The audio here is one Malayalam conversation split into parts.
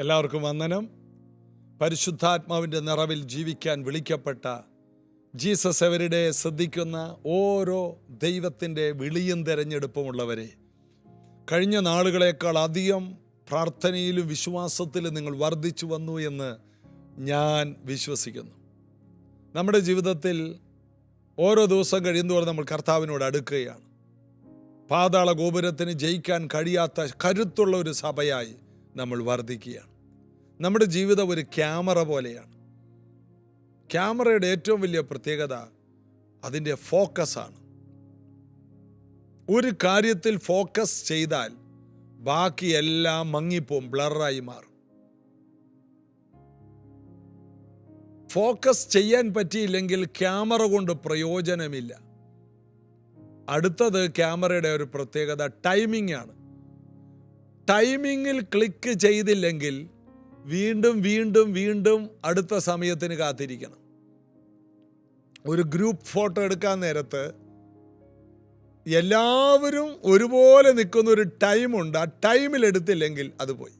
എല്ലാവർക്കും വന്ദനം. പരിശുദ്ധാത്മാവിൻ്റെ നിറവിൽ ജീവിക്കാൻ വിളിക്കപ്പെട്ട ജീസസ് എവരിഡേ ശ്രദ്ധിക്കുന്ന ഓരോ ദൈവത്തിൻ്റെ വിളിയും തിരഞ്ഞെടുപ്പുമുള്ളവരെ, കഴിഞ്ഞ നാളുകളേക്കാൾ അധികം പ്രാർത്ഥനയിലും വിശ്വാസത്തിലും നിങ്ങൾ വർദ്ധിച്ചു വന്നു എന്ന് ഞാൻ വിശ്വസിക്കുന്നു. നമ്മുടെ ജീവിതത്തിൽ ഓരോ ദിവസം കഴിയുന്നതോടെ നമ്മൾ കർത്താവിനോട് അടുക്കുകയാണ്. പാതാള ഗോപുരത്തിന് ജയിക്കാൻ കഴിയാത്ത കരുത്തുള്ള ഒരു സഭയായി നമ്മൾ വർദ്ധിക്കുകയാണ്. നമ്മുടെ ജീവിതം ഒരു ക്യാമറ പോലെയാണ്. ക്യാമറയുടെ ഏറ്റവും വലിയ പ്രത്യേകത അതിൻ്റെ ഫോക്കസാണ്. ഒരു കാര്യത്തിൽ ഫോക്കസ് ചെയ്താൽ ബാക്കി എല്ലാം മങ്ങിപ്പോവും, ബ്ലറായി മാറും. ഫോക്കസ് ചെയ്യാൻ പറ്റിയില്ലെങ്കിൽ ക്യാമറ കൊണ്ട് പ്രയോജനമില്ല. അടുത്തത് ക്യാമറയുടെ ഒരു പ്രത്യേകത ടൈമിംഗ് ആണ്. ടൈമിങ്ങിൽ ക്ലിക്ക് ചെയ്തില്ലെങ്കിൽ വീണ്ടും വീണ്ടും വീണ്ടും അടുത്ത സമയത്തിന് കാത്തിരിക്കണം. ഒരു ഗ്രൂപ്പ് ഫോട്ടോ എടുക്കാൻ നേരത്ത് എല്ലാവരും ഒരുപോലെ നിൽക്കുന്ന ഒരു ടൈമുണ്ട്. ആ ടൈമിൽ എടുത്തില്ലെങ്കിൽ അത് പോയി.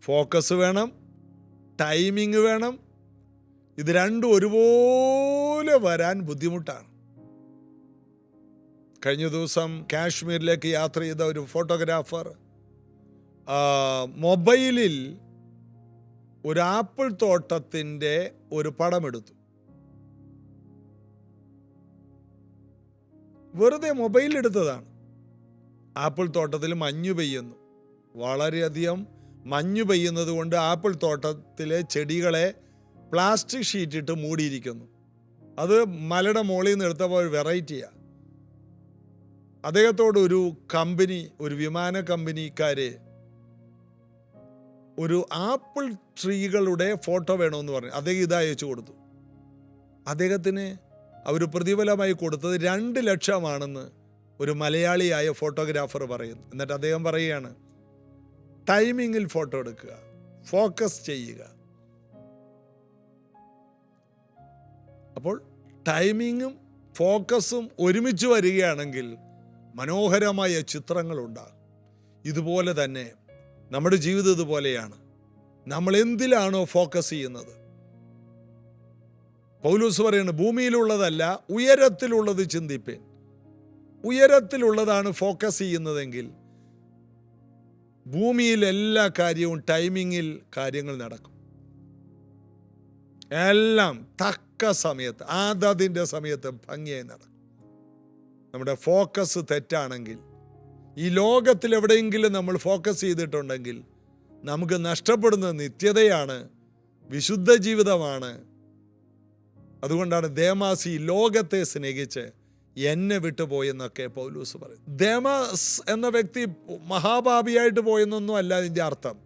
ഫോക്കസ് വേണം, ടൈമിങ് വേണം. ഇത് രണ്ടും ഒരുപോലെ വരാൻ ബുദ്ധിമുട്ടാണ്. കഴിഞ്ഞ ദിവസം കാശ്മീരിലേക്ക് യാത്ര ചെയ്ത ഒരു ഫോട്ടോഗ്രാഫർ മൊബൈലിൽ ഒരു ആപ്പിൾ തോട്ടത്തിൻ്റെ ഒരു പടമെടുത്തു. വെറുതെ മൊബൈലിലെടുത്തതാണ്. ആപ്പിൾ തോട്ടത്തിൽ മഞ്ഞ് പെയ്യുന്നു. വളരെയധികം മഞ്ഞ് പെയ്യുന്നത് കൊണ്ട് ആപ്പിൾ തോട്ടത്തിലെ ചെടികളെ പ്ലാസ്റ്റിക് ഷീറ്റിട്ട് മൂടിയിരിക്കുന്നു. അത് മലയുടെ മുകളിൽ നിന്ന് എടുത്തപ്പോൾ ഒരു വെറൈറ്റിയാണ്. അദ്ദേഹത്തോട് ഒരു വിമാന കമ്പനിക്കാരെ ഒരു ആപ്പിൾ ട്രീകളുടെ ഫോട്ടോ വേണമെന്ന് പറഞ്ഞു. അദ്ദേഹം ഇത് അയച്ചു കൊടുത്തു. അദ്ദേഹത്തിന് അവർ പ്രതിഫലമായി കൊടുത്തത് 2 ലക്ഷമാണെന്ന് ഒരു മലയാളിയായ ഫോട്ടോഗ്രാഫർ പറയുന്നു. എന്നിട്ട് അദ്ദേഹം പറയുകയാണ്, ടൈമിങ്ങിൽ ഫോട്ടോ എടുക്കുക, ഫോക്കസ് ചെയ്യുക. അപ്പോൾ ടൈമിങ്ങും ഫോക്കസും ഒരുമിച്ച് വരികയാണെങ്കിൽ മനോഹരമായ ചിത്രങ്ങളുണ്ടാകും. ഇതുപോലെ തന്നെ നമ്മുടെ ജീവിതം ഇതുപോലെയാണ്. നമ്മൾ എന്തിലാണോ ഫോക്കസ് ചെയ്യുന്നത്? പൗലോസ് പറയുന്നു, ഭൂമിയിലുള്ളതല്ല ഉയരത്തിലുള്ളത് ചിന്തിപ്പേൻ. ഉയരത്തിലുള്ളതാണ് ഫോക്കസ് ചെയ്യുന്നതെങ്കിൽ ഭൂമിയിൽ എല്ലാ കാര്യവും ടൈമിങ്ങിൽ കാര്യങ്ങൾ നടക്കും. എല്ലാം തക്ക സമയത്ത്, അതതിൻ്റെ സമയത്ത് ഭംഗിയായി നടക്കും. നമ്മുടെ ഫോക്കസ് തെറ്റാണെങ്കിൽ, ഈ ലോകത്തിൽ എവിടെയെങ്കിലും നമ്മൾ ഫോക്കസ് ചെയ്തിട്ടുണ്ടെങ്കിൽ നമുക്ക് നഷ്ടപ്പെടുന്ന നിത്യതയാണ്, വിശുദ്ധ ജീവിതമാണ്. അതുകൊണ്ടാണ് ദേമാസ് ഈ ലോകത്തെ സ്നേഹിച്ച് എന്നെ വിട്ടുപോയെന്നൊക്കെ പൗലോസ് പറയും. ദേമാസ് എന്ന വ്യക്തി മഹാപാപിയായിട്ട് പോയെന്നൊന്നും അല്ല ഇതിൻ്റെ അർത്ഥം.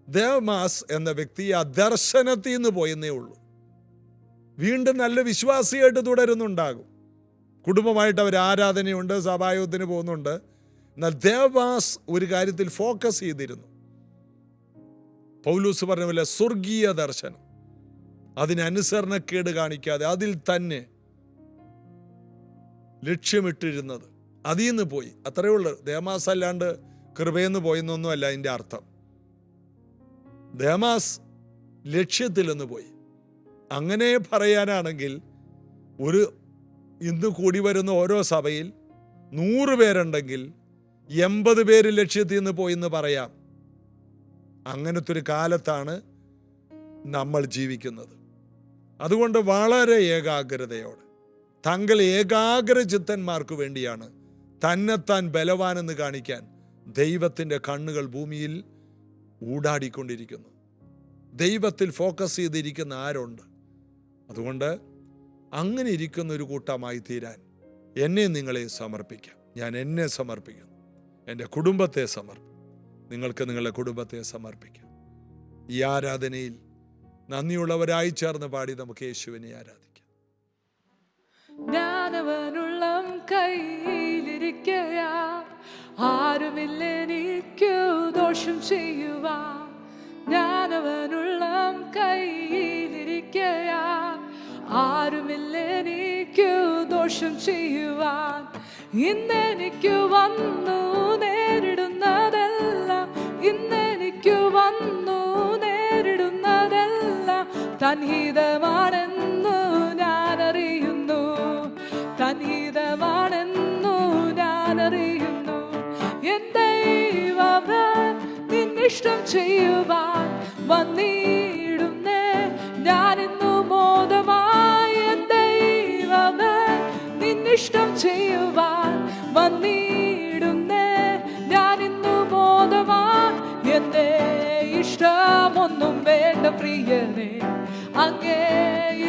ദേമാസ് എന്ന വ്യക്തി ആ ദർശനത്തിൽ നിന്ന് പോയെന്നേ ഉള്ളൂ. വീണ്ടും നല്ല വിശ്വാസിയായിട്ട് തുടരുന്നുണ്ടാകും. കുടുംബമായിട്ട് അവർ ആരാധനയുണ്ട്, സഭായോഗത്തിന് പോകുന്നുണ്ട്. എന്നാൽ ദേവാസ് ഒരു കാര്യത്തിൽ ഫോക്കസ് ചെയ്തിരുന്നു. പൗലൂസ് പറഞ്ഞ പോലെ സ്വർഗീയ ദർശനം, അതിനനുസരണക്കേട് കാണിക്കാതെ അതിൽ തന്നെ ലക്ഷ്യമിട്ടിരുന്നത്, അതിൽ നിന്ന് പോയി. അത്രയേ ഉള്ളൂ. ദേമാസ് അല്ലാണ്ട് കൃപയെന്ന് പോയെന്നൊന്നും അല്ല അതിൻ്റെ അർത്ഥം. ദേമാസ് ലക്ഷ്യത്തിൽ നിന്ന് പോയി. അങ്ങനെ പറയാനാണെങ്കിൽ ഇന്ന് കൂടി വരുന്ന ഓരോ സഭയിൽ 100 പേരുണ്ടെങ്കിൽ 80 പേര് ലക്ഷ്യത്തിൽ നിന്ന് പോയിന്ന് പറയാം. അങ്ങനത്തെ ഒരു കാലത്താണ് നമ്മൾ ജീവിക്കുന്നത്. അതുകൊണ്ട് വളരെ ഏകാഗ്രതയോടെ, തങ്ങൾ ഏകാഗ്രചിത്തന്മാർക്ക് വേണ്ടിയാണ് തന്നെത്താൻ ബലവാനെന്ന് കാണിക്കാൻ ദൈവത്തിൻ്റെ കണ്ണുകൾ ഭൂമിയിൽ ഊടാടിക്കൊണ്ടിരിക്കുന്നു. ദൈവത്തിൽ ഫോക്കസ് ചെയ്തിരിക്കുന്ന ആരുണ്ട്? അതുകൊണ്ട് അങ്ങനെ ഇരിക്കുന്ന ഒരു കൂട്ടമായി തീരാൻ എന്നെ നിങ്ങളെ സമർപ്പിക്കാം. ഞാൻ എന്നെ സമർപ്പിക്കുന്നു, എൻ്റെ കുടുംബത്തെ സമർപ്പിക്കും. നിങ്ങൾക്ക് നിങ്ങളുടെ കുടുംബത്തെ സമർപ്പിക്കാം. ഈ ആരാധനയിൽ നന്ദിയുള്ളവരായി ചേർന്ന് പാടി നമുക്ക് യേശുവിനെ ആരാധിക്കാം. ഞാനവനുള്ളം കയ്യിലിരിക്കയാ, ആരുമില്ലെനിക്കു ദോഷം ചെയ്യുവാൻ. ഞാനവനുള്ളം കയ്യിലിരിക്കയാ, ആരുമില്ലെനിക്കു ദോഷം ചെയ്യുവാൻ. ഇന്നെനിക്കു വന്നു നേരിടുന്നതെല്ലാം, ഇന്നെനിക്കു തൻഹിതമാണെന്നു ഞാൻ അറിയുന്നു, തൻഹിതമാണെന്നു ഞാൻ അറിയുന്നു. എൻ ദൈവമേ, നിന്നിഷ്ടം ചെയ്യുവാൻ വന്നിടുന്നേ ഞാനിന്നു മോദമായി. എൻ ദൈവമേ, നിന്നിഷ്ടം ചെയ്യുവാൻ വന്നിടുന്നേ ഞാനിന്നു മോദമായി. എന്റെ ഇഷ്ടമൊന്നും വേണ്ട പ്രിയനെ, അങ്ങേ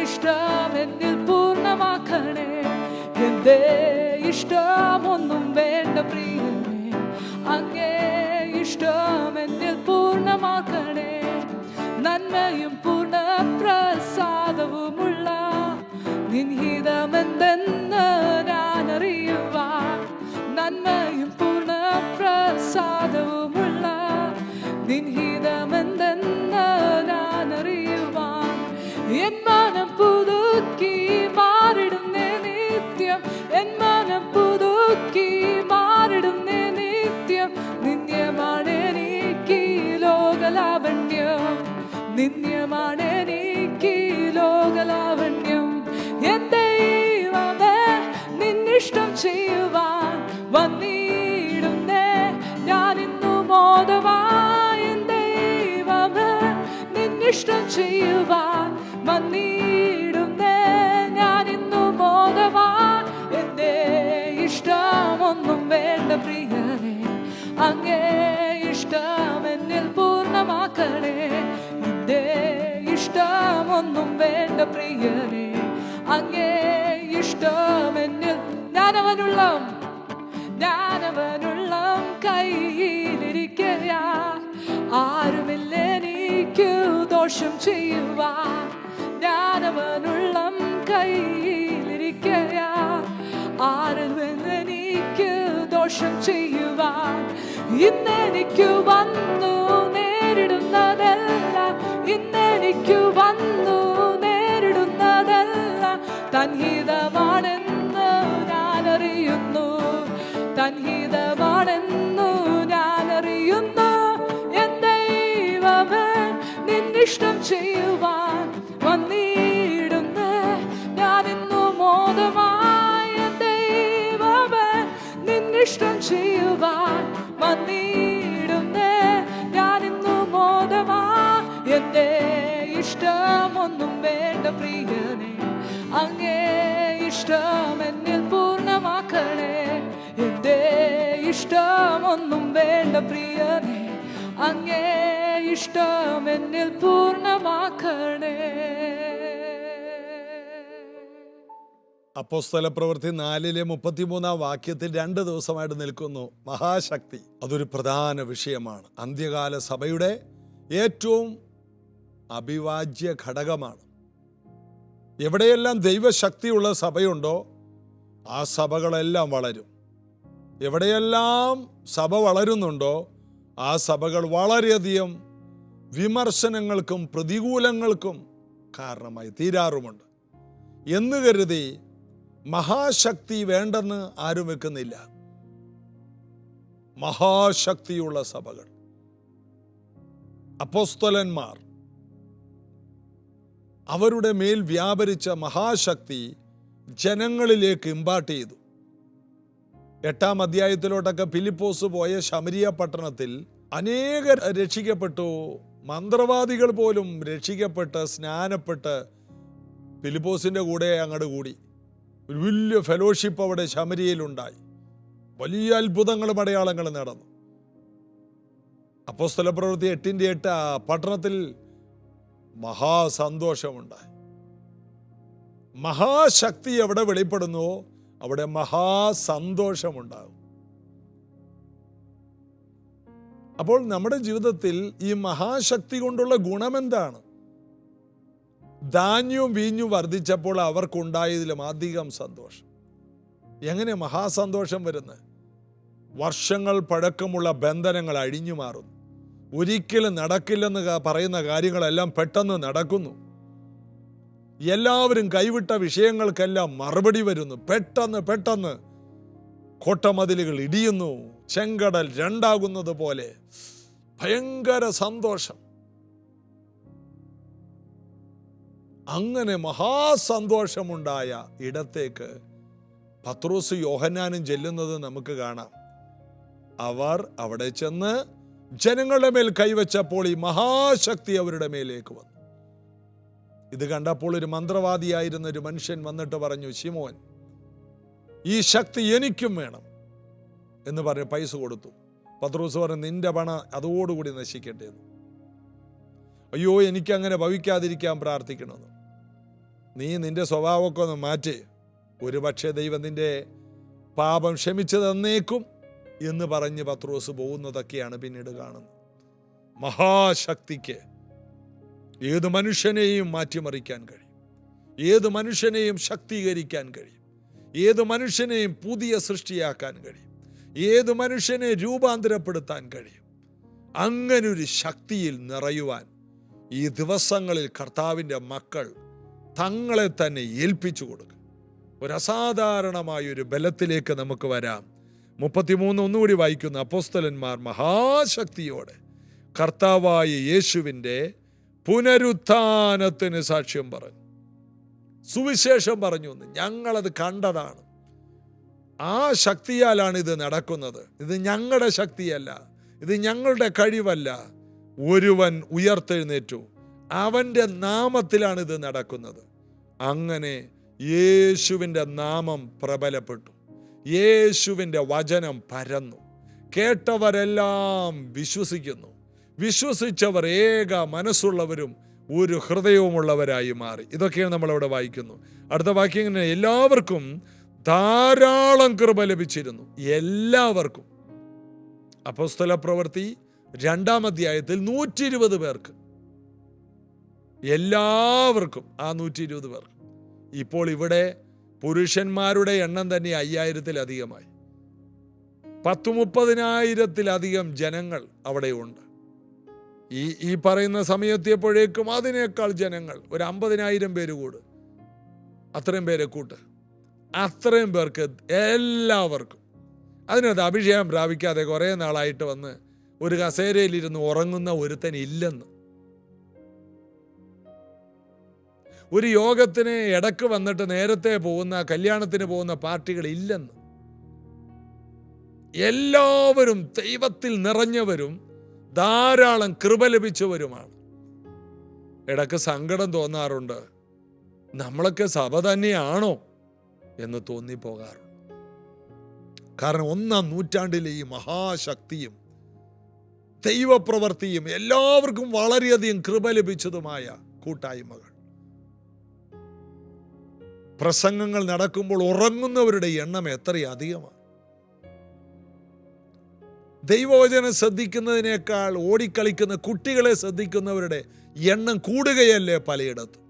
ഇഷ്ടം എന്നിൽ പൂർണ്ണമാക്കണേ. എന്റെ ഇഷ്ടമൊന്നും വേണ്ട പ്രിയനെ, അങ്ങേ ഇഷ്ടം എന്നിൽ പൂർണ്ണമാക്കണേ. നന്മയും പൂർണ്ണ പ്രസാദവുമുള്ള നിൻഹിതമെന്തെന്ന് ഞാൻ അറിയുവാൻ, നന്മയും പൂർണ്ണ പ്രസാദവുമുള്ള നിൻഹിതമെന്തെന്ന് ഞാൻ അറിയുവാൻ. എൻ മനം പുതുക്കി മാറിടുന്നേ നിത്യം, എൻ മനം പുതുക്കി മാറിടുന്നേ നിത്യം. നിന്യമാണെനിക്ക് ലോകലാവണ്യം, നിന്യമാണെനിക്ക് ലോകലാവണ്യം. എൻ ദൈവമേ, നിന്നിഷ്ടം ചെയ്യുവാൻ വന്നിടുന്നേ ഞാനിന്നു മോദമായി. എൻ ദൈവമേ, നിന്നിഷ്ടം ചെയ്യുവാൻ വന്നിടുന്നേ ഞാനിന്നു മോദമായി. എന്റെ ഇഷ്ടമൊന്നും വേണ്ട പ്രിയനെ, അങ്ങേ ഇഷ്ടം എന്നിൽ പൂർണ്ണമാക്കണേ. എന്റെ ഇഷ്ടമൊന്നും വേണ്ട പ്രിയനെ, അങ്ങേ ഇഷ്ടം എന്നിൽ. ഞാനവനുള്ള കയ്യിലിരിക്കയാ, ആരുമില്ല എനിക്ക് ദോഷം ചെയ്യുവാൻ. ഞാനവനുള്ള കയ്യിലിരിക്കയാ, ആരുമെന്നെനിക്ക് ദോഷം ചെയ്യുവാൻ. ഇന്നെനിക്ക് വന്നു നേരിടുന്നതെല്ലാം, ഇന്നെനിക്ക് വന്നു നേരിടുന്നതെല്ലാം തൻഹിതമാണെന്ന് ഞാൻ അറിയുന്നു, തൻഹിതമാണെന്നു ഞാൻ അറിയുന്നു. എൻ ദൈവമേ, നിന്നിഷ്ടം ചെയ്യുവാൻ വന്നിടുന്നേ ഞാനിന്നു മോദമായി. എൻ ദൈവമേ, നിന്നിഷ്ടം ചെയ്യുവാൻ വന്നിടുന്നേ ഞാനിന്നു മോദമായി. എന്റെ ഇഷ്ടമൊന്നും വേണ്ട പ്രിയനെ, അങ്ങേ ഇഷ്ടം എന്നിൽ പൂർണ്ണമാക്കണേ. എന്റെ ഇഷ്ടമൊന്നും വേണ്ട പ്രിയനെ, അങ്ങേ ഇഷ്ടം എന്നിൽ പൂർണ്ണമാക്കണേ. അപ്പോസ്തലപ്രവൃത്തി 4:33 2 ദിവസമായിട്ട് നിൽക്കുന്നു മഹാശക്തി. അതൊരു പ്രധാന വിഷയമാണ്. അന്ത്യകാല സഭയുടെ ഏറ്റവും അഭിവാജ്യ ഘടകമാണ്. എവിടെയെല്ലാം ദൈവശക്തിയുള്ള സഭയുണ്ടോ ആ സഭകളെല്ലാം വളരും. എവിടെയെല്ലാം സഭ വളരുന്നുണ്ടോ ആ സഭകൾ വളരെയധികം വിമർശനങ്ങൾക്കും പ്രതികൂലങ്ങൾക്കും കാരണമായി തീരാറുമുണ്ട്. എന്ന് കരുതി മഹാശക്തി വേണ്ടെന്ന് ആരും വെക്കുന്നില്ല. മഹാശക്തിയുള്ള സഭകൾ, അപ്പോസ്തലന്മാർ, അവരുടെ മേൽ വ്യാപരിച്ച മഹാശക്തി ജനങ്ങളിലേക്ക് ഇമ്പാർട്ട് ചെയ്തു. 8-ാം അധ്യായത്തിലോട്ടൊക്കെ ഫിലിപ്പോസ് പോയ ശമരിയ പട്ടണത്തിൽ അനേകർ രക്ഷിക്കപ്പെട്ടു. മന്ത്രവാദികൾ പോലും രക്ഷിക്കപ്പെട്ട് സ്നാനപ്പെട്ട് ഫിലിപ്പോസിൻ്റെ കൂടെ അങ്ങോട്ട് കൂടി. ഒരു വലിയ ഫെലോഷിപ്പ് അവിടെ ശമരിയയിലുണ്ടായി. വലിയ അത്ഭുതങ്ങളും അടയാളങ്ങളും നടന്നു. അപ്പോസ്തലപ്രവൃത്തി 8:8 ആ പട്ടണത്തിൽ മഹാസന്തോഷമുണ്ടായി. മഹാശക്തി എവിടെ വെളിപ്പെടുന്നുവോ അവിടെ മഹാസന്തോഷമുണ്ടാകും. അപ്പോൾ നമ്മുടെ ജീവിതത്തിൽ ഈ മഹാശക്തി കൊണ്ടുള്ള ഗുണമെന്താണ്? ധാന്യവും വീഞ്ഞും വർദ്ധിച്ചപ്പോൾ അവർക്കുണ്ടായതിലും അധികം സന്തോഷം. എങ്ങനെ മഹാസന്തോഷം വരുന്നത്? വർഷങ്ങൾ പഴക്കമുള്ള ബന്ധനങ്ങൾ അഴിഞ്ഞു മാറുന്നു. ഒരിക്കലും നടക്കില്ലെന്ന് പറയുന്ന കാര്യങ്ങളെല്ലാം പെട്ടെന്ന് നടക്കുന്നു. എല്ലാവരും കൈവിട്ട വിഷയങ്ങൾക്കെല്ലാം മറുപടി വരുന്നു. പെട്ടെന്ന് കോട്ടമതിലുകൾ ഇടിയുന്നു. ചെങ്കടൽ രണ്ടാകുന്നത് പോലെ ഭയങ്കര സന്തോഷം. അങ്ങനെ മഹാസന്തോഷമുണ്ടായ ഇടത്തേക്ക് പത്രോസ് യോഹന്നാനും ചെല്ലുന്നത് നമുക്ക് കാണാം. അവർ അവിടെ ചെന്ന് ജനങ്ങളുടെ മേൽ കൈവച്ചപ്പോൾ ഈ മഹാശക്തി അവരുടെ മേലേക്ക് വന്നു. ഇത് കണ്ടപ്പോൾ ഒരു മന്ത്രവാദിയായിരുന്ന ഒരു മനുഷ്യൻ വന്നിട്ട് പറഞ്ഞു, ശിമോൻ, ഈ ശക്തി എനിക്കും വേണം എന്ന് പറഞ്ഞ് പൈസ കൊടുത്തു. പത്രോസ് പറഞ്ഞു, നിന്റെ പണം അതോടുകൂടി നശിക്കട്ടെ എന്ന്. അയ്യോ, എനിക്കങ്ങനെ ഭവിക്കാതിരിക്കാൻ പ്രാർത്ഥിക്കണമെന്ന്. നീ നിന്റെ സ്വഭാവമൊക്കെ ഒന്ന് മാറ്റി, ഒരു പക്ഷേ ദൈവം നിന്റെ പാപം ക്ഷമിച്ചു തന്നേക്കും എന്ന് പറഞ്ഞ് പത്രോസ് പോകുന്നതൊക്കെയാണ് പിന്നീട് കാണുന്നത്. മഹാശക്തിക്ക് ഏത് മനുഷ്യനെയും മാറ്റിമറിക്കാൻ കഴിയും, ഏത് മനുഷ്യനെയും ശക്തീകരിക്കാൻ കഴിയും, ഏത് മനുഷ്യനെയും പുതിയ സൃഷ്ടിയാക്കാൻ കഴിയും, ഏത് മനുഷ്യനെ രൂപാന്തരപ്പെടുത്താൻ കഴിയും. അങ്ങനൊരു ശക്തിയിൽ നിറയുവാൻ ഈ ദിവസങ്ങളിൽ കർത്താവിൻ്റെ മക്കൾ തങ്ങളെ തന്നെ ഏൽപ്പിച്ചു കൊടുക്കുക. ഒരു അസാധാരണമായൊരു ബലത്തിലേക്ക് നമുക്ക് വരാം. 33 ഒന്നുകൂടി വായിക്കുന്ന, അപ്പോസ്തലന്മാർ മഹാശക്തിയോടെ കർത്താവായ യേശുവിൻ്റെ പുനരുത്ഥാനത്തിന് സാക്ഷ്യം പറഞ്ഞു, സുവിശേഷം പറഞ്ഞു എന്ന്. ഞങ്ങളത് കണ്ടതാണ്. ആ ശക്തിയാലാണ് ഇത് നടക്കുന്നത്. ഇത് ഞങ്ങളുടെ ശക്തിയല്ല, ഇത് ഞങ്ങളുടെ കഴിവല്ല. ഒരുവൻ ഉയർത്തെഴുന്നേറ്റു, അവൻ്റെ നാമത്തിലാണ് ഇത് നടക്കുന്നത്. അങ്ങനെ യേശുവിൻ്റെ നാമം പ്രബലപ്പെട്ടു, യേശുവിൻ്റെ വചനം പരന്നു, കേട്ടവരെല്ലാം വിശ്വസിക്കുന്നു. വിശ്വസിച്ചവർ ഏക മനസ്സുള്ളവരും ഒരു ഹൃദയവുമുള്ളവരായി മാറി. ഇതൊക്കെയാണ് നമ്മളവിടെ വായിക്കുന്നു. അടുത്ത വാക്യം ഇങ്ങനെ, എല്ലാവർക്കും ധാരാളം കൃപ ലഭിച്ചിരുന്നു. എല്ലാവർക്കും. അപ്പോസ്തല പ്രവൃത്തി 2-ാം അധ്യായത്തിൽ 120 പേർക്ക്, എല്ലാവർക്കും ആ 120 പേർക്ക്. ഇപ്പോൾ ഇവിടെ പുരുഷന്മാരുടെ എണ്ണം തന്നെ 5000-ത്തിലധികമായി. 10-30,000-ത്തിലധികം ജനങ്ങൾ അവിടെയുണ്ട്. ഈ പറയുന്ന സമയത്തെപ്പോഴേക്കും അതിനേക്കാൾ ജനങ്ങൾ, ഒരു 50,000 പേര് കൂട്, അത്രയും പേരെ കൂട്ട്, അത്രയും പേർക്ക് എല്ലാവർക്കും. അതിനകത്ത് അഭിഷേകം പ്രാപിക്കാതെ കുറേ നാളായിട്ട് വന്ന് ഒരു കസേരയിലിരുന്ന് ഉറങ്ങുന്ന ഒരുത്തൻ ഇല്ലെന്ന്. ഒരു യോഗത്തിന് ഇടക്ക് വന്നിട്ട് നേരത്തെ പോകുന്ന, കല്യാണത്തിന് പോകുന്ന പാർട്ടികൾ ഇല്ലെന്ന്. എല്ലാവരും ദൈവത്തിൽ നിറഞ്ഞവരും ധാരാളം കൃപ ലഭിച്ചവരുമാണ്. ഇടക്ക് സങ്കടം തോന്നാറുണ്ട്, നമ്മളൊക്കെ സഭ തന്നെയാണോ എന്ന് തോന്നിപ്പോകാറുണ്ട്. കാരണം 1-ാം നൂറ്റാണ്ടിലെ ഈ മഹാശക്തിയും ദൈവപ്രവൃത്തിയും എല്ലാവർക്കും വളരെയധികം കൃപ ലഭിച്ചതുമായ കൂട്ടായ്മകൾ. പ്രസംഗങ്ങൾ നടക്കുമ്പോൾ ഉറങ്ങുന്നവരുടെ എണ്ണം എത്രയധികമാണ്. ദൈവവചനം ശ്രദ്ധിക്കുന്നതിനേക്കാൾ ഓടിക്കളിക്കുന്ന കുട്ടികളെ ശ്രദ്ധിക്കുന്നവരുടെ എണ്ണം കൂടുകയല്ലേ പലയിടത്തും.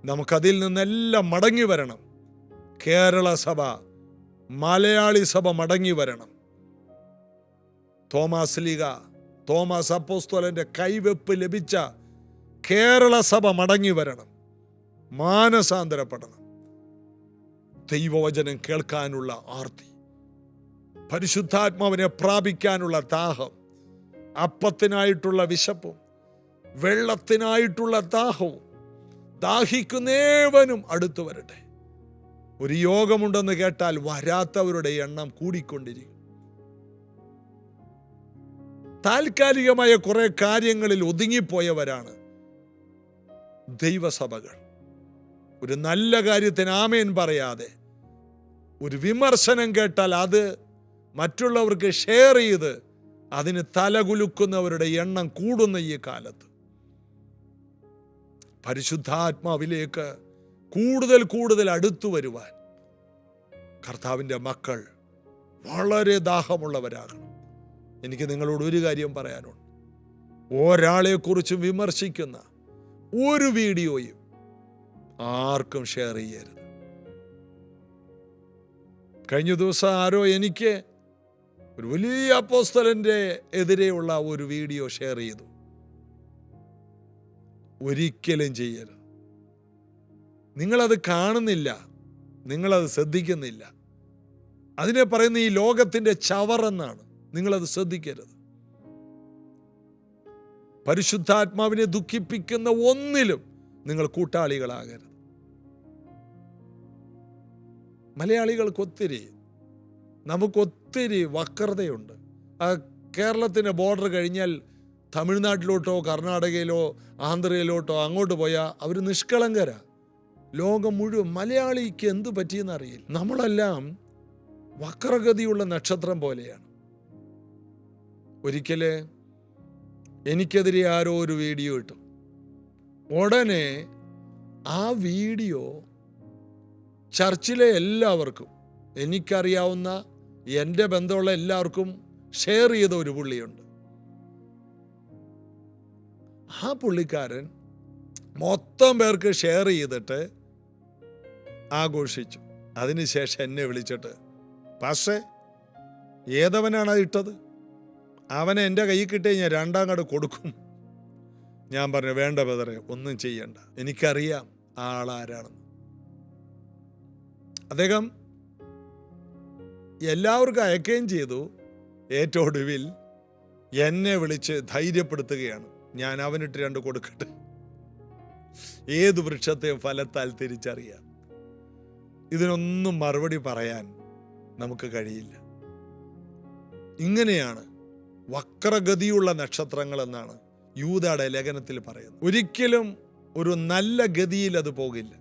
നമുക്കതിൽ നിന്നെല്ലാം മടങ്ങി വരണം. കേരള സഭ, മലയാളി സഭ മടങ്ങി വരണം. തോമസ് അപ്പോസ്തലന്റെ കൈവെപ്പ് ലഭിച്ച കേരള സഭ മടങ്ങി വരണം, മാനസാന്തരപ്പെടണം. ദൈവവചനം കേൾക്കാനുള്ള ആർത്തി, പരിശുദ്ധാത്മാവിനെ പ്രാപിക്കാനുള്ള ദാഹം, അപ്പത്തിനായിട്ടുള്ള വിശപ്പും വെള്ളത്തിനായിട്ടുള്ള ദാഹവും, ദാഹിക്കുന്നേവനും അടുത്തു വരട്ടെ. ഒരു യോഗമുണ്ടെന്ന് കേട്ടാൽ വരാത്തവരുടെ എണ്ണം കൂടിക്കൊണ്ടിരിക്കും. താൽക്കാലികമായ കുറെ കാര്യങ്ങളിൽ ഒതുങ്ങിപ്പോയവരാണ് ദൈവസഭകൾ. ഒരു നല്ല കാര്യത്തിന് ആമേൻ പറയാതെ, ഒരു വിമർശനം കേട്ടാൽ അത് മറ്റുള്ളവർക്ക് ഷെയർ ചെയ്ത് അതിന് തലകുലുക്കുന്നവരുടെ എണ്ണം കൂടുന്ന ഈ കാലത്ത് പരിശുദ്ധാത്മാവിലേക്ക് കൂടുതൽ അടുത്തു വരുവാൻ കർത്താവിൻ്റെ മക്കൾ വളരെ ദാഹമുള്ളവരാകണം. എനിക്ക് നിങ്ങളോട് ഒരു കാര്യം പറയാനുണ്ട്. ഒരാളെക്കുറിച്ചും വിമർശിക്കുന്ന ഒരു വീഡിയോയും ആർക്കും ഷെയർ ചെയ്യരുത്. കഴിഞ്ഞ ദിവസം ആരോ എനിക്ക് ഒരു വലിയ അപ്പോസ്തലന്റെ എതിരെയുള്ള ഒരു വീഡിയോ ഷെയർ ചെയ്തു. ഒരിക്കലും ചെയ്യരുത്. നിങ്ങളത് കാണുന്നില്ല, നിങ്ങളത് ശ്രദ്ധിക്കുന്നില്ല. അതിനെ പറയുന്ന ഈ ലോകത്തിൻ്റെ ചവറെന്നാണ്. നിങ്ങളത് ശ്രദ്ധിക്കരുത്. പരിശുദ്ധാത്മാവിനെ ദുഃഖിപ്പിക്കുന്ന ഒന്നിലും നിങ്ങൾ കൂട്ടാളികളാകരുത്. മലയാളികൾക്കൊത്തിരി, നമുക്കൊത്തിരി വക്രതയുണ്ട്. ആ കേരളത്തിൻ്റെ ബോർഡർ കഴിഞ്ഞാൽ തമിഴ്നാട്ടിലോട്ടോ കർണാടകയിലോ ആന്ധ്രയിലോട്ടോ അങ്ങോട്ട് പോയാൽ അവർ നിഷ്കളങ്കരാ. ലോകം മുഴുവൻ മലയാളിക്ക് എന്ത് പറ്റിയെന്ന് അറിയില്ല. നമ്മളെല്ലാം വക്രഗതിയുള്ള നക്ഷത്രം പോലെയാണ്. ഒരിക്കൽ എനിക്കെതിരെ ആരോ ഒരു വീഡിയോ ഇട്ടു. ഉടനെ ആ വീഡിയോ ചർച്ചിലെ എല്ലാവർക്കും, എനിക്കറിയാവുന്ന എൻ്റെ ബന്ധമുള്ള എല്ലാവർക്കും ഷെയർ ചെയ്ത ഒരു പുള്ളിയുണ്ട്. ആ പുള്ളിക്കാരൻ മൊത്തം പേർക്ക് ഷെയർ ചെയ്തിട്ട് ആഘോഷിച്ചു. അതിനുശേഷം എന്നെ വിളിച്ചിട്ട്, പക്ഷേ ഏതവനാണ് അത് ഇട്ടത്? അവനെ എൻ്റെ കയ്യിൽ കിട്ടിയ ഞാൻ രണ്ടാം കട കൊടുക്കും. ഞാൻ പറഞ്ഞു, വേണ്ട ബ്രദറെ, ഒന്നും ചെയ്യണ്ട, എനിക്കറിയാം ആ ആളാരാണെന്ന്. അദ്ദേഹം എല്ലാവർക്കും അയക്കുകയും ചെയ്തു. ഏറ്റവും ഒടുവിൽ എന്നെ വിളിച്ച് ധൈര്യപ്പെടുത്തുകയാണ്, ഞാൻ അവനിട്ട് 2 കൊടുക്കട്ടെ. ഏത് വൃക്ഷത്തെയും ഫലത്താൽ തിരിച്ചറിയാം. ഇതിനൊന്നും മറുപടി പറയാൻ നമുക്ക് കഴിയില്ല. ഇങ്ങനെയാണ് വക്രഗതിയുള്ള നക്ഷത്രങ്ങൾ എന്നാണ് യൂദയുടെ ലേഖനത്തിൽ പറയുന്നത്. ഒരിക്കലും ഒരു നല്ല ഗതിയിൽ അത് പോകില്ല.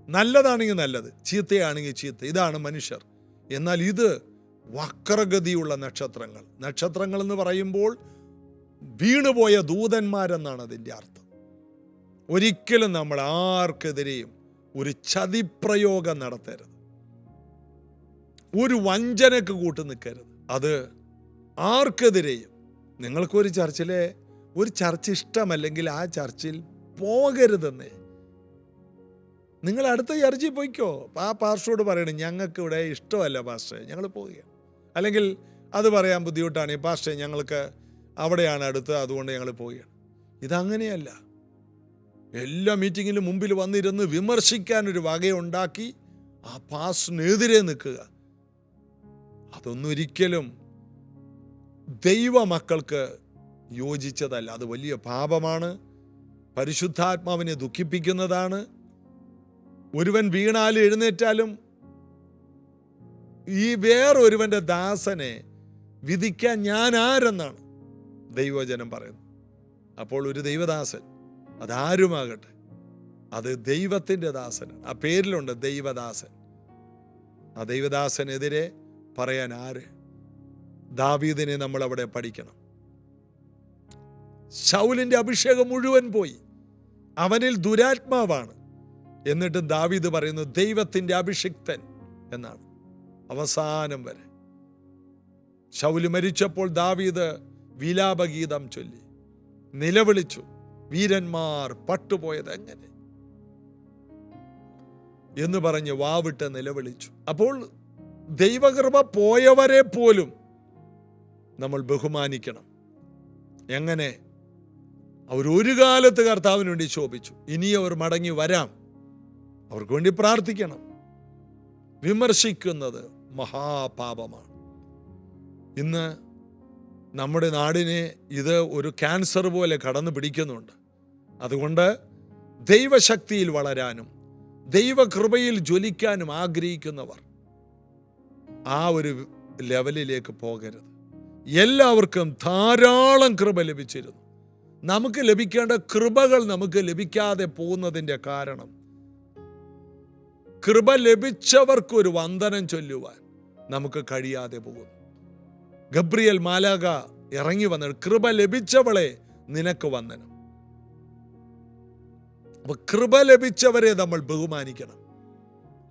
നല്ലതാണെങ്കിൽ നല്ലത്, ചീത്തയാണെങ്കിൽ ചീത്ത. ഇതാണ് മനുഷ്യർ. എന്നാൽ ഇത് വക്രഗതിയുള്ള നക്ഷത്രങ്ങൾ. നക്ഷത്രങ്ങൾ എന്ന് പറയുമ്പോൾ വീണുപോയ ദൂതന്മാരെന്നാണ് അതിൻ്റെ അർത്ഥം. ഒരിക്കലും നമ്മൾ ആർക്കെതിരെയും ഒരു ചതിപ്രയോഗം നടത്തരുത്, ഒരു വഞ്ചനക്ക് കൂട്ടു നിൽക്കരുത്. അത് ആർക്കെതിരെയും. നിങ്ങൾക്കൊരു ചർച്ചിലെ ഒരു ചർച്ച് ഇഷ്ടമല്ലെങ്കിൽ ആ ചർച്ചിൽ പോകരുതെന്നേ. നിങ്ങൾ അടുത്ത ചർച്ചിൽ പോയിക്കോ. ആ പാസ്റ്ററോട് പറയണം, ഞങ്ങൾക്ക് ഇവിടെ ഇഷ്ടമല്ല പാസ്റ്ററെ, ഞങ്ങൾ പോവുകയാണ്. അല്ലെങ്കിൽ അത് പറയാൻ ബുദ്ധിമുട്ടാണ്, പാസ്റ്ററെ ഞങ്ങൾക്ക് അവിടെയാണ് അടുത്ത്, അതുകൊണ്ട് ഞങ്ങൾ പോവുകയാണ്. ഇതങ്ങനെയല്ല. എല്ലാ മീറ്റിങ്ങിലും മുമ്പിൽ വന്നിരുന്ന് വിമർശിക്കാനൊരു വകയുണ്ടാക്കി ആ പാസ്റ്ററിനെതിരെ നിൽക്കുക, അതൊന്നും ഒരിക്കലും ദൈവമക്കൾക്ക് യോജിച്ചതല്ല. അത് വലിയ പാപമാണ്, പരിശുദ്ധാത്മാവിനെ ദുഃഖിപ്പിക്കുന്നതാണ്. ഒരുവൻ വീണാലും എഴുന്നേറ്റാലും ഈ വേറൊരുവന്റെ ദാസനെ വിധിക്കാൻ ഞാൻ ആരെന്നാണ് ദൈവജനം പറയുന്നത്. അപ്പോൾ ഒരു ദൈവദാസൻ, അതാരുമാകട്ടെ, അത് ദൈവത്തിൻ്റെ ദാസനാണ്. ആ പേരിലുണ്ട് ദൈവദാസൻ. ആ ദൈവദാസനെതിരെ പറയാൻ ആര്? ദാവീദിനെ നമ്മൾ അവിടെ പഠിക്കണം. ശൗലിന്റെ അഭിഷേകം മുഴുവൻ പോയി, അവനിൽ ദുരാത്മാവാണ്. എന്നിട്ടും ദാവീദ് പറയുന്നു ദൈവത്തിൻ്റെ അഭിഷിക്തൻ എന്നാണ് അവസാനം വരെ. ശൗല് മരിച്ചപ്പോൾ ദാവീദ് വിലാപഗീതം ചൊല്ലി നിലവിളിച്ചു, വീരന്മാർ പട്ടുപോയത് എങ്ങനെ എന്ന് പറഞ്ഞ് വാവിട്ട് നിലവിളിച്ചു. അപ്പോൾ ദൈവകൃപ പോയവരെ പോലും നമ്മൾ ബഹുമാനിക്കണം. എങ്ങനെ? അവർ ഒരു കാലത്ത് കർത്താവിന് വേണ്ടി ശോഭിച്ചു, ഇനി അവർ മടങ്ങി വരാം, അവർക്ക് വേണ്ടി പ്രാർത്ഥിക്കണം. വിമർശിക്കുന്നത് മഹാപാപമാണ്. ഇന്ന് നമ്മുടെ നാടിനെ ഇത് ഒരു ക്യാൻസർ പോലെ കടന്നു പിടിക്കുന്നുണ്ട്. അതുകൊണ്ട് ദൈവശക്തിയിൽ വളരാനും ദൈവകൃപയിൽ ജ്വലിക്കാനും ആഗ്രഹിക്കുന്നവർ ആ ഒരു ലെവലിലേക്ക് പോകരുത്. എല്ലാവർക്കും ധാരാളം കൃപ ലഭിച്ചിരുന്നു. നമുക്ക് ലഭിക്കേണ്ട കൃപകൾ നമുക്ക് ലഭിക്കാതെ പോകുന്നതിൻ്റെ കാരണം, കൃപ ലഭിച്ചവർക്കൊരു വന്ദനം ചൊല്ലുവാൻ നമുക്ക് കഴിയാതെ പോകുന്നു. ഗബ്രിയേൽ മാലാഖ ഇറങ്ങി വന്നത്, കൃപ ലഭിച്ചവളെ നിനക്ക് വന്ദനം. അപ്പൊ കൃപ ലഭിച്ചവരെ നമ്മൾ ബഹുമാനിക്കണം,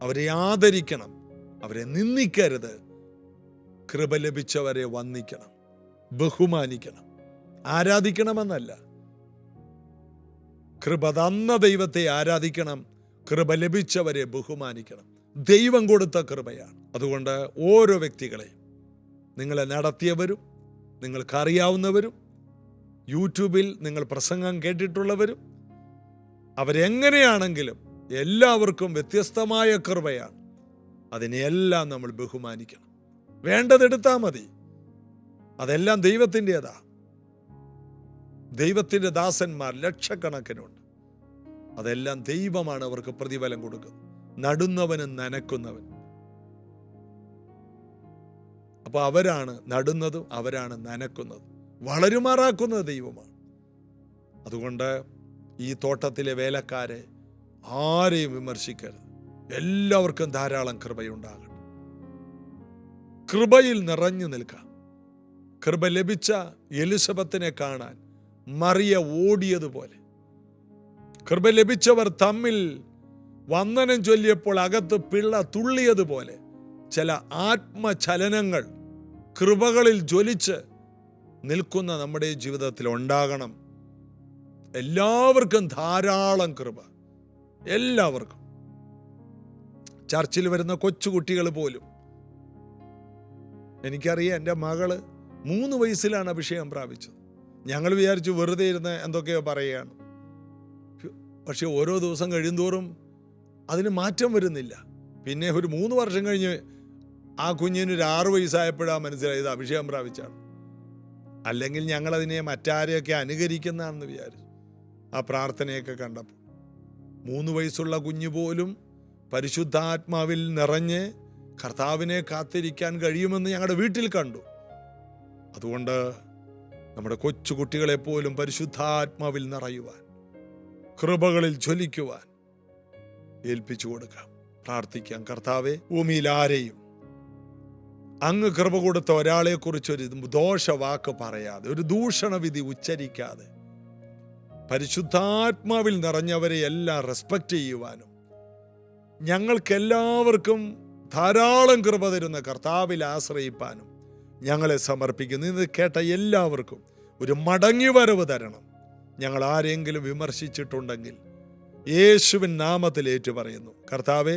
അവരെ ആദരിക്കണം, അവരെ നിന്ദിക്കരുത്. കൃപ ലഭിച്ചവരെ വന്ദിക്കണം, ബഹുമാനിക്കണം, ആരാധിക്കണമെന്നല്ല. കൃപ തന്ന ദൈവത്തെ ആരാധിക്കണം, കൃപ ലഭിച്ചവരെ ബഹുമാനിക്കണം. ദൈവം കൊടുത്ത കൃപയാണ്. അതുകൊണ്ട് ഓരോ വ്യക്തികളെയും, നിങ്ങളെ നടത്തിയവരും നിങ്ങൾക്കറിയാവുന്നവരും യൂട്യൂബിൽ നിങ്ങൾ പ്രസംഗം കേട്ടിട്ടുള്ളവരും, അവരെങ്ങനെയാണെങ്കിലും എല്ലാവർക്കും വ്യത്യസ്തമായ കൃപയാണ്. അതിനെയെല്ലാം നമ്മൾ ബഹുമാനിക്കണം. വേണ്ടതെടുത്താൽ മതി, അതെല്ലാം ദൈവത്തിൻ്റെതാ. ദൈവത്തിൻ്റെ ദാസന്മാർ ലക്ഷക്കണക്കിനുണ്ട്. അതെല്ലാം ദൈവമാണ് അവർക്ക് പ്രതിഫലം കൊടുക്കുന്നത്. നടുന്നവനും നനയ്ക്കുന്നവനും. അപ്പോൾ അവരാണ് നടുന്നതും അവരാണ് നനയ്ക്കുന്നതും. വളരുമാറാക്കുന്നത് ദൈവമാണ്. അതുകൊണ്ട് ഈ തോട്ടത്തിലെ വേലക്കാരെ ആരെയും വിമർശിക്കരുത്. എല്ലാവർക്കും ധാരാളം കൃപയുണ്ടാകട്ടെ. കൃപയിൽ നിറഞ്ഞു നിൽക്കാം. കൃപ ലഭിച്ച എലിസബത്തിനെ കാണാൻ മറിയ ഓടിയതുപോലെ, കൃപ ലഭിച്ചവർ തമ്മിൽ വന്ദനം ചൊല്ലിയപ്പോൾ അകത്ത് പിള്ള തുള്ളിയതുപോലെ ചില ആത്മചലനങ്ങൾ കൃപകളിൽ ജ്വലിച്ച് നിൽക്കുന്ന നമ്മുടെ ജീവിതത്തിൽ ഉണ്ടാകണം. എല്ലാവർക്കും ധാരാളം കൃപ, എല്ലാവർക്കും. ചർച്ചിൽ വരുന്ന കൊച്ചുകുട്ടികൾ പോലും, എനിക്കറിയാം, എൻ്റെ മകള് 3 വയസ്സിലാണ് അഭിഷേകം പ്രാപിച്ചത്. ഞങ്ങൾ വിചാരിച്ചു വെറുതെ ഇരുന്ന് എന്തൊക്കെയോ പറയുകയാണ്. പക്ഷെ ഓരോ ദിവസം കഴിയുന്തോറും അതിന് മാറ്റം വരുന്നില്ല. പിന്നെ ഒരു 3 വർഷം കഴിഞ്ഞ് ആ കുഞ്ഞിനൊരു 6 വയസ്സായപ്പോഴാണ് മനസ്സിലായത് അഭിഷേകം പ്രാപിച്ചാണ്. അല്ലെങ്കിൽ ഞങ്ങളതിനെ മറ്റാരെയൊക്കെ അനുകരിക്കുന്നതാണെന്ന് വിചാരിച്ചു ആ പ്രാർത്ഥനയൊക്കെ കണ്ടപ്പോൾ. 3 വയസ്സുള്ള കുഞ്ഞു പോലും പരിശുദ്ധാത്മാവിൽ നിറഞ്ഞ് കർത്താവിനെ കാത്തിരിക്കാൻ കഴിയുമെന്ന് ഞങ്ങളുടെ വീട്ടിൽ കണ്ടു. അതുകൊണ്ട് നമ്മുടെ കൊച്ചു കുട്ടികളെപ്പോലും പരിശുദ്ധാത്മാവിൽ നിറയുവാൻ, കൃപകളിൽ ജ്വലിക്കുവാൻ ഏൽപ്പിച്ചു കൊടുക്കാം. പ്രാർത്ഥിക്കാം. കർത്താവേ, ഭൂമിയിൽ ആരെയും അങ്ങ് കൃപ കൊടുത്ത ഒരാളെക്കുറിച്ചൊരു ദോഷവാക്ക് പറയാതെ, ഒരു ദൂഷണവിധി ഉച്ചരിക്കാതെ, പരിശുദ്ധാത്മാവിൽ നിറഞ്ഞവരെ എല്ലാം റെസ്പെക്റ്റ് ചെയ്യുവാനും ഞങ്ങൾക്കെല്ലാവർക്കും ധാരാളം കൃപ തരുന്ന കർത്താവിൽ ആശ്രയിപ്പാനും ഞങ്ങളെ സമർപ്പിക്കുന്നു. ഇത് കേട്ട എല്ലാവർക്കും ഒരു മടങ്ങിവരവ് തരണം. ഞങ്ങൾ ആരെങ്കിലും വിമർശിച്ചിട്ടുണ്ടെങ്കിൽ യേശുവിൻ നാമത്തിൽ ഏറ്റുപറയുന്നു. കർത്താവെ,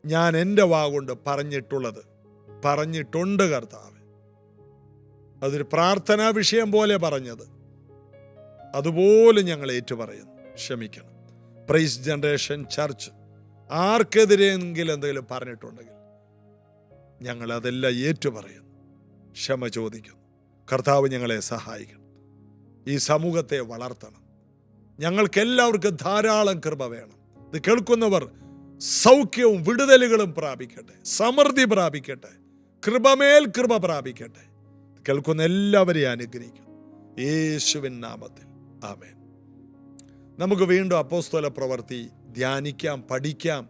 ഞാൻ എൻ്റെ വാഗൊണ്ട് പറഞ്ഞിട്ടുണ്ട് കർത്താവെ. അതൊരു പ്രാർത്ഥനാ വിഷയം പോലെ പറഞ്ഞത്, അതുപോലെ ഞങ്ങൾ ഏറ്റുപറയുന്നു. ക്ഷമിക്കണം. പ്രൈസ് ജനറേഷൻ ചർച്ച് ആർക്കെതിരെയെങ്കിലും എന്തെങ്കിലും പറഞ്ഞിട്ടുണ്ടെങ്കിൽ ഞങ്ങൾ അതെല്ലാം ഏറ്റുപറയുന്നു, ക്ഷമ ചോദിക്കുന്നു. കർത്താവ് ഞങ്ങളെ സഹായിക്കണം. ഈ സമൂഹത്തെ വളർത്തണം. ഞങ്ങൾക്കെല്ലാവർക്കും ധാരാളം കൃപ വേണം. ഇത് കേൾക്കുന്നവർ സൗഖ്യവും വിടുതലുകളും പ്രാപിക്കട്ടെ, സമൃദ്ധി പ്രാപിക്കട്ടെ, കൃപമേൽ കൃപ പ്രാപിക്കട്ടെ. കേൾക്കുന്ന എല്ലാവരെയും അനുഗ്രഹിക്കും യേശുവിൻ നാമത്തിൽ. ആമേൻ. നമുക്ക് വീണ്ടും അപ്പോസ്തല പ്രവൃത്തി ധ്യാനിക്കാം, പഠിക്കാം.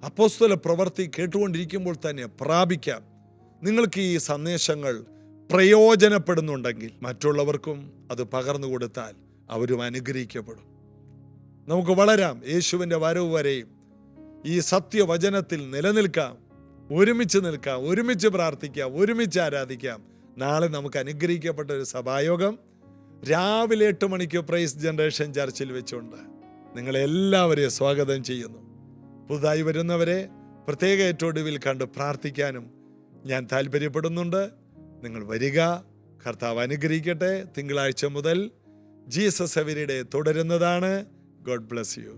അപ്പോസ്തല പ്രവൃത്തി കേട്ടുകൊണ്ടിരിക്കുമ്പോൾ തന്നെ പ്രാപിക്കാം. നിങ്ങൾക്ക് ഈ സന്ദേശങ്ങൾ പ്രയോജനപ്പെടുന്നുണ്ടെങ്കിൽ മറ്റുള്ളവർക്കും അത് പകർന്നു കൊടുത്താൽ അവരും അനുഗ്രഹിക്കപ്പെടും. നമുക്ക് വളരാം. യേശുവിൻ്റെ വരവ് വരെയും ഈ സത്യവചനത്തിൽ നിലനിൽക്കാം. ഒരുമിച്ച് നിൽക്കാം, ഒരുമിച്ച് പ്രാർത്ഥിക്കാം, ഒരുമിച്ച് ആരാധിക്കാം. നാളെ നമുക്ക് അനുഗ്രഹിക്കപ്പെട്ട ഒരു സഭായോഗം രാവിലെ 8 മണിക്ക് പ്രൈസ് ജനറേഷൻ ചർച്ചിൽ വെച്ചുകൊണ്ട് നിങ്ങളെല്ലാവരെയും സ്വാഗതം ചെയ്യുന്നു. പുതുതായി വരുന്നവരെ പ്രത്യേക ഏറ്റൊടുവിൽ കണ്ട് പ്രാർത്ഥിക്കാനും ഞാൻ താല്പര്യപ്പെടുന്നുണ്ട്. നിങ്ങൾ വരിക. കർത്താവ് അനുഗ്രഹിക്കട്ടെ. തിങ്കളാഴ്ച മുതൽ ജീസസ് എവരിഡേ തുടരുന്നതാണ്. God bless U.